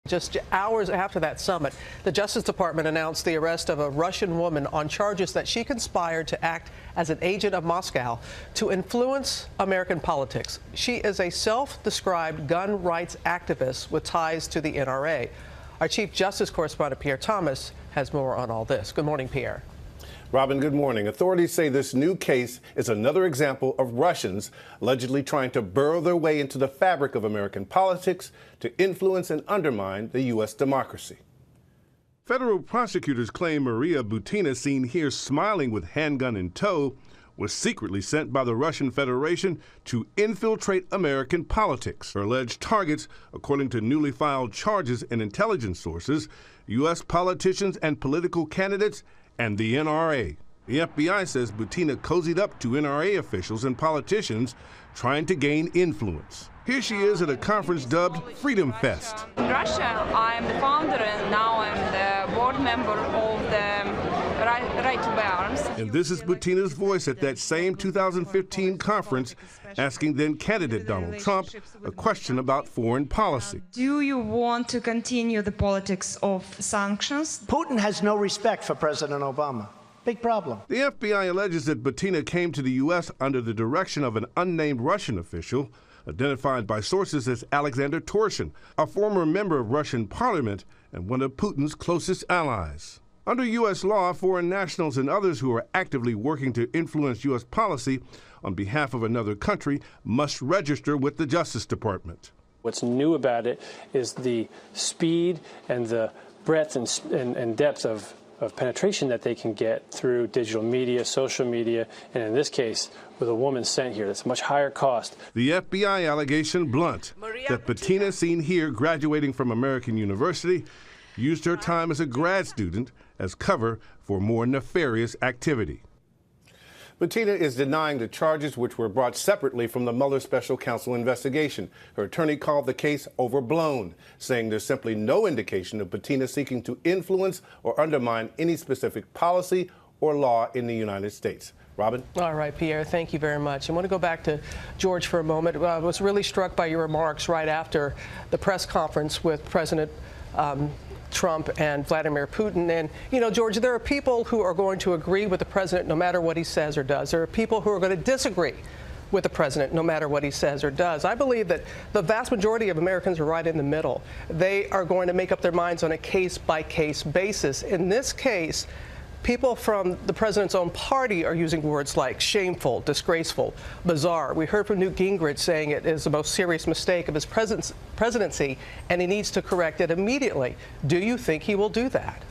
Just hours after that summit, the Justice Department announced the arrest of a Russian woman on charges that she conspired to act as an agent of Moscow to influence American politics. She is a self-described gun rights activist with ties to the NRA. Our Chief Justice correspondent, Pierre Thomas, has more on all this. Good morning, Pierre. Robin, good morning. Authorities say this new case is another example of Russians allegedly trying to burrow their way into the fabric of American politics to influence and undermine the U.S. democracy. Federal prosecutors claim Maria Butina, seen here smiling with handgun in tow, was secretly sent by the Russian Federation to infiltrate American politics. Her alleged targets, according to newly filed charges and intelligence sources, U.S. politicians and political candidates and the NRA. The FBI says Butina cozied up to NRA officials and politicians trying to gain influence. Here she is at a conference dubbed Freedom Fest. In Russia, I'm the founder and now I'm the board member of the Right to Bear Arms. And this is Butina's voice at that same 2015 conference, asking then candidate Donald Trump a question about foreign policy. Do you want to continue the politics of sanctions? Putin has no respect for President Obama. Big problem. The FBI alleges that Butina came to the U.S. under the direction of an unnamed Russian official, identified by sources as Alexander Torshin, a former member of Russian parliament and one of Putin's closest allies. Under U.S. law, foreign nationals and others who are actively working to influence U.S. policy on behalf of another country must register with the Justice Department. What's new about it is the speed and the breadth and depth of penetration that they can get through digital media, social media, and in this case, with a woman sent here. That's a much higher cost. The FBI allegation blunt, that Butina, seen here graduating from American University, used her time as a grad student as cover for more nefarious activity. Butina is denying the charges, which were brought separately from the Mueller special counsel investigation. Her attorney called the case overblown, saying there's simply no indication of Butina seeking to influence or undermine any specific policy or law in the United States. Robin? All right, Pierre, thank you very much. I want to go back to George for a moment. I was really struck by your remarks right after the press conference with President Trump and Vladimir Putin. And, you know, George, there are people who are going to agree with the president no matter what he says or does. There are people who are going to disagree with the president no matter what he says or does. I believe that the vast majority of Americans are right in the middle. They are going to make up their minds on a case-by-case basis. In this case, people from the president's own party are using words like shameful, disgraceful, bizarre. We heard from Newt Gingrich saying it is the most serious mistake of his presidency, and he needs to correct it immediately. Do you think he will do that?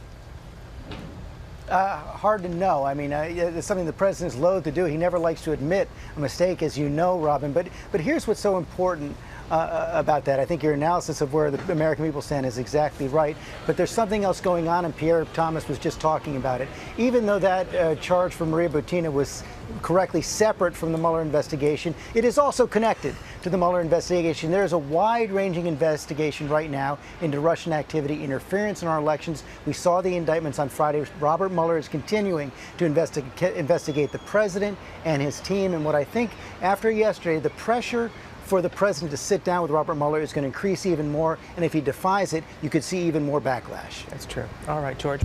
Hard to know. I mean, it's something the president's loath to do. He never likes to admit a mistake, as you know, Robin. But here's what's so important about that. I think your analysis of where the American people stand is exactly right. But there's something else going on, and Pierre Thomas was just talking about it. Even though that charge for Maria Butina was correctly separate from the Mueller investigation, it is also connected to the Mueller investigation. There is a wide-ranging investigation right now into Russian activity, interference in our elections. We saw the indictments on Friday. Robert Mueller is continuing to investigate the president and his team. And what I think after yesterday, the pressure for the president to sit down with Robert Mueller is going to increase even more. And if he defies it, you could see even more backlash. That's true. All right, George.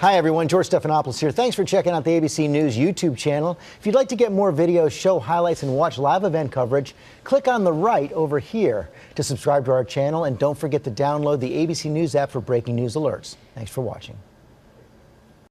Hi, everyone. George Stephanopoulos here. Thanks for checking out the ABC News YouTube channel. If you'd like to get more videos, show highlights, and watch live event coverage, click on the right over here to subscribe to our channel. And don't forget to download the ABC News app for breaking news alerts. Thanks for watching.